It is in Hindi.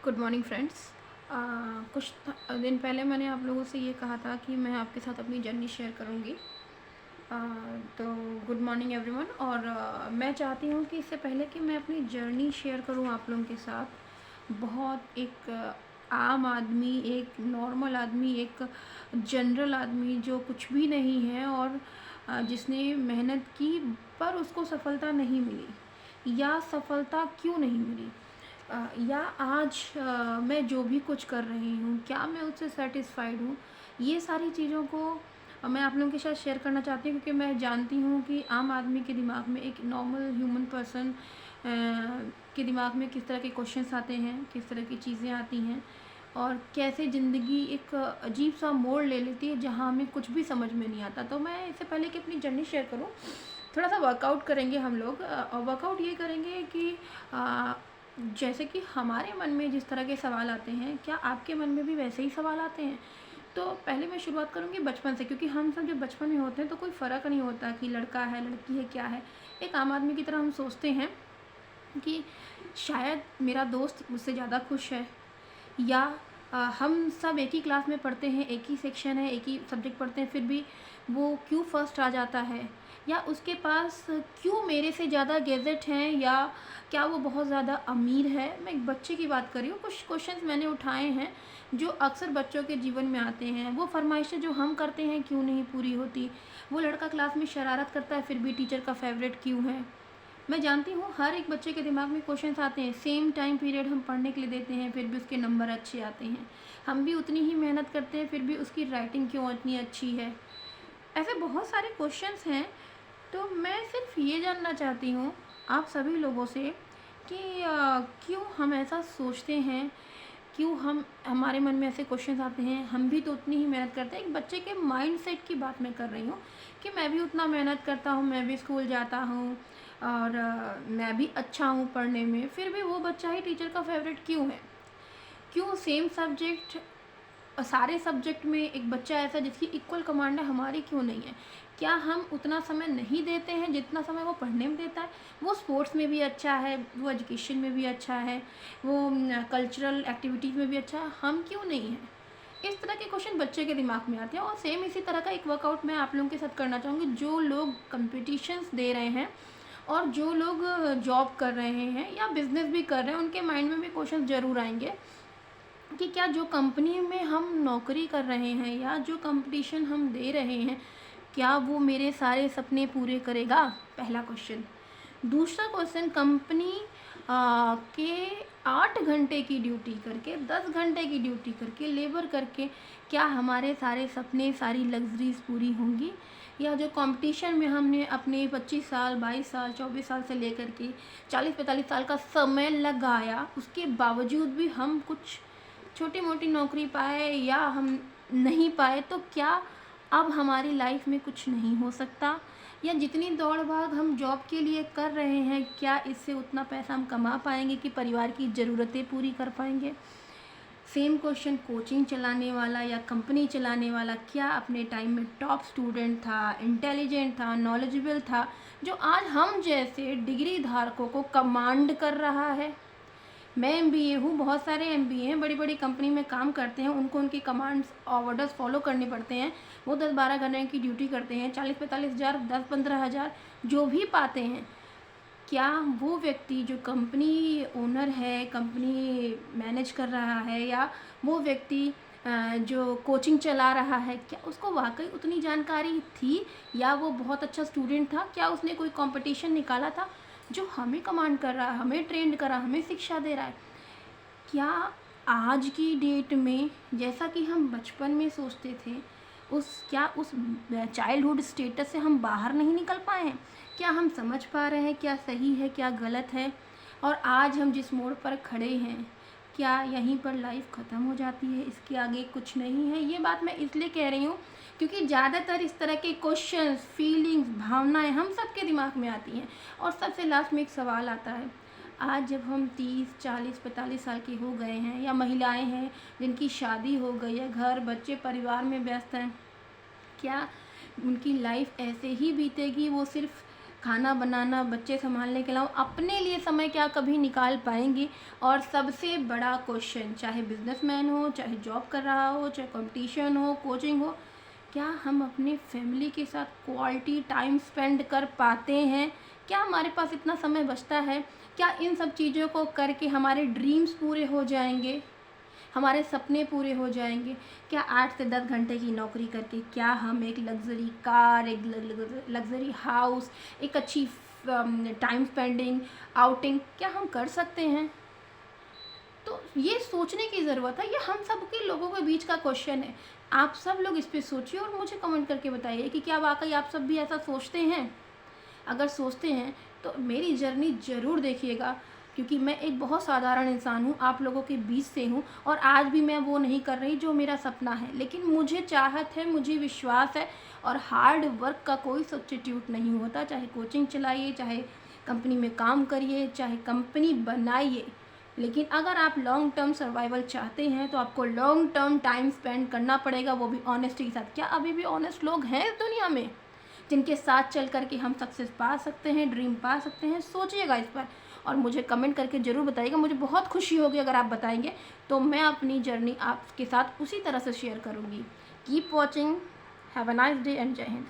Good morning friends. कुछ दिन पहले मैंने आप लोगों से ये कहा था कि मैं आपके साथ अपनी जर्नी शेयर करूँगी। अ, तो गुड मॉर्निंग एवरीवन। और मैं चाहती हूँ कि इससे पहले कि मैं अपनी जर्नी शेयर करूँ आप लोगों के साथ, बहुत एक आम आदमी, एक नॉर्मल आदमी, एक जनरल आदमी जो कुछ भी नहीं है और जिसने मेहनत की पर उसको सफलता नहीं मिली, या सफलता क्यों नहीं मिली, या आज मैं जो भी कुछ कर रही हूँ क्या मैं उससे सेटिस्फाइड हूँ। ये सारी चीज़ों को मैं आप लोगों के साथ शेयर करना चाहती हूँ, क्योंकि मैं जानती हूँ कि आम आदमी के दिमाग में, एक नॉर्मल ह्यूमन पर्सन के दिमाग में किस तरह के क्वेश्चंस आते हैं, किस तरह की चीज़ें आती हैं, और कैसे ज़िंदगी एक अजीब सा मोड़ ले लेती है जहाँ हमें कुछ भी समझ में नहीं आता। तो मैं इससे पहले कि अपनी जर्नी शेयर करूँ, थोड़ा सा वर्कआउट करेंगे हम लोग। और वर्कआउट ये करेंगे कि अ, जैसे कि हमारे मन में जिस तरह के सवाल आते हैं, क्या आपके मन में भी वैसे ही सवाल आते हैं? तो पहले मैं शुरुआत करूँगी बचपन से, क्योंकि हम सब जब बचपन में होते हैं तो कोई फ़र्क नहीं होता कि लड़का है, लड़की है, क्या है। एक आम आदमी की तरह हम सोचते हैं कि शायद मेरा दोस्त मुझसे ज़्यादा खुश है, या हम सब एक ही क्लास में पढ़ते हैं, एक ही सेक्शन है, एक ही सब्जेक्ट पढ़ते हैं, फिर भी वो क्यों फर्स्ट आ जाता है, या उसके पास क्यों मेरे से ज़्यादा गैजेट हैं, या क्या वो बहुत ज़्यादा अमीर है। मैं एक बच्चे की बात कर रही हूँ। कुछ क्वेश्चंस मैंने उठाए हैं जो अक्सर बच्चों के जीवन में आते हैं। वो फरमाइशें जो हम करते हैं क्यों नहीं पूरी होती, वो लड़का क्लास में शरारत करता है फिर भी टीचर का फेवरेट क्यों है। मैं जानती हूँ हर एक बच्चे के दिमाग में क्वेश्चंस आते हैं। सेम टाइम पीरियड हम पढ़ने के लिए देते हैं फिर भी उसके नंबर अच्छे आते हैं। हम भी उतनी ही मेहनत करते हैं फिर भी उसकी राइटिंग क्यों इतनी अच्छी है। ऐसे बहुत सारे क्वेश्चंस हैं। तो मैं सिर्फ ये जानना चाहती हूँ आप सभी लोगों से कि क्यों हम ऐसा सोचते हैं, क्यों हमारे मन में ऐसे क्वेश्चंस आते हैं। हम भी तो उतनी ही मेहनत करते हैं। एक बच्चे के माइंडसेट की बात मैं कर रही हूँ कि मैं भी उतना मेहनत करता हूँ, मैं भी स्कूल जाता हूँ, और मैं भी अच्छा हूँ पढ़ने में, फिर भी वो बच्चा ही टीचर का फेवरेट क्यों है। क्यों सेम सब्जेक्ट, सारे सब्जेक्ट में एक बच्चा ऐसा जिसकी इक्वल कमांड है, हमारी क्यों नहीं है। क्या हम उतना समय नहीं देते हैं जितना समय वो पढ़ने में देता है। वो स्पोर्ट्स में भी अच्छा है, वो एजुकेशन में भी अच्छा है, वो कल्चरल एक्टिविटीज़ में भी अच्छा है, हम क्यों नहीं हैं। इस तरह के क्वेश्चन बच्चे के दिमाग में आते हैं। और सेम इसी तरह का एक वर्कआउट मैं आप लोगों के साथ करना चाहूँगी। जो लोग कंपटीशंस दे रहे हैं और जो लोग जॉब कर रहे हैं या बिजनेस भी कर रहे हैं, उनके माइंड में भी क्वेश्चन ज़रूर आएंगे कि क्या जो कंपनी में हम नौकरी कर रहे हैं या जो कंपटीशन हम दे रहे हैं, क्या वो मेरे सारे सपने पूरे करेगा। पहला क्वेश्चन। दूसरा क्वेश्चन, कंपनी के 8 घंटे की ड्यूटी करके, 10 घंटे की ड्यूटी करके, लेबर करके, क्या हमारे सारे सपने, सारी लग्जरीज पूरी होंगी। या जो कंपटीशन में हमने अपने 25 साल, 22 साल, 24 साल से लेकर के 40-45 साल का समय लगाया, उसके बावजूद भी हम कुछ छोटी मोटी नौकरी पाए या हम नहीं पाए, तो क्या अब हमारी लाइफ में कुछ नहीं हो सकता। या जितनी दौड़ भाग हम जॉब के लिए कर रहे हैं, क्या इससे उतना पैसा हम कमा पाएंगे कि परिवार की ज़रूरतें पूरी कर पाएंगे। सेम क्वेश्चन, कोचिंग चलाने वाला या कंपनी चलाने वाला क्या अपने टाइम में टॉप स्टूडेंट था, इंटेलिजेंट था, नॉलेजेबल था, जो आज हम जैसे डिग्री धारकों को कमांड कर रहा है। मैं एमबीए हूँ, बहुत सारे एमबीए हैं, बड़ी बड़ी कंपनी में काम करते हैं, उनको उनकी कमांड्स ऑर्डर्स फॉलो करने पड़ते हैं। वो 10-12 घंटे की ड्यूटी करते हैं, 40-45 हज़ार, 10-15 हज़ार जो भी पाते हैं। क्या वो व्यक्ति जो कंपनी ओनर है, कंपनी मैनेज कर रहा है, या वो व्यक्ति जो कोचिंग चला रहा है, क्या उसको वाकई उतनी जानकारी थी, या वो बहुत अच्छा स्टूडेंट था, क्या उसने कोई कंपटीशन निकाला था जो हमें कमांड कर रहा है, हमें ट्रेंड कर रहा है, हमें शिक्षा दे रहा है। क्या आज की डेट में जैसा कि हम बचपन में सोचते थे, उस चाइल्डहुड स्टेटस से हम बाहर नहीं निकल पाए हैं। क्या हम समझ पा रहे हैं क्या सही है क्या गलत है। और आज हम जिस मोड़ पर खड़े हैं, क्या यहीं पर लाइफ ख़त्म हो जाती है, इसके आगे कुछ नहीं है। ये बात मैं इसलिए कह रही हूँ क्योंकि ज़्यादातर इस तरह के क्वेश्चंस, फीलिंग्स, भावनाएं हम सबके दिमाग में आती हैं। और सबसे लास्ट में एक सवाल आता है, आज जब हम 30, 40, 45 साल के हो गए हैं, या महिलाएं हैं जिनकी शादी हो गई है, घर, बच्चे, परिवार में व्यस्त हैं, क्या उनकी लाइफ ऐसे ही बीतेगी, वो सिर्फ खाना बनाना, बच्चे संभालने के अलावा अपने लिए समय क्या कभी निकाल पाएंगे? और सबसे बड़ा क्वेश्चन, चाहे बिजनेसमैन हो, चाहे जॉब कर रहा हो, चाहे कंपटीशन हो, कोचिंग हो, क्या हम अपने फैमिली के साथ क्वालिटी टाइम स्पेंड कर पाते हैं? क्या हमारे पास इतना समय बचता है? क्या इन सब चीज़ों को करके हमारे ड्रीम्स पूरे हो जाएंगे, हमारे सपने पूरे हो जाएंगे? क्या 8 से 10 घंटे की नौकरी करके क्या हम एक लग्जरी कार, एक लग्जरी हाउस, एक अच्छी टाइम स्पेंडिंग आउटिंग क्या हम कर सकते हैं? तो ये सोचने की ज़रूरत है, ये हम सब के लोगों के बीच का क्वेश्चन है। आप सब लोग इस पे सोचिए और मुझे कमेंट करके बताइए कि क्या वाकई आप सब भी ऐसा सोचते हैं? अगर सोचते हैं तो मेरी जर्नी ज़रूर देखिएगा, क्योंकि मैं एक बहुत साधारण इंसान हूँ, आप लोगों के बीच से हूँ, और आज भी मैं वो नहीं कर रही जो मेरा सपना है, लेकिन मुझे चाहत है, मुझे विश्वास है, और हार्ड वर्क का कोई सब्स्टिट्यूट नहीं होता। चाहे कोचिंग चलाइए, चाहे कंपनी में काम करिए, चाहे कंपनी बनाइए, लेकिन अगर आप लॉन्ग टर्म सर्वाइवल चाहते हैं तो आपको लॉन्ग टर्म टाइम स्पेंड करना पड़ेगा, वो भी ऑनेस्टी के साथ। क्या अभी भी ऑनेस्ट लोग हैं इस दुनिया में जिनके साथ चल कर के हम सक्सेस पा सकते हैं, ड्रीम पा सकते हैं? सोचिएगा इस पर और मुझे कमेंट करके ज़रूर बताइएगा। मुझे बहुत खुशी होगी अगर आप बताएंगे, तो मैं अपनी जर्नी आपके साथ उसी तरह से शेयर करूँगी। Keep watching. Have a nice day and जय हिंद।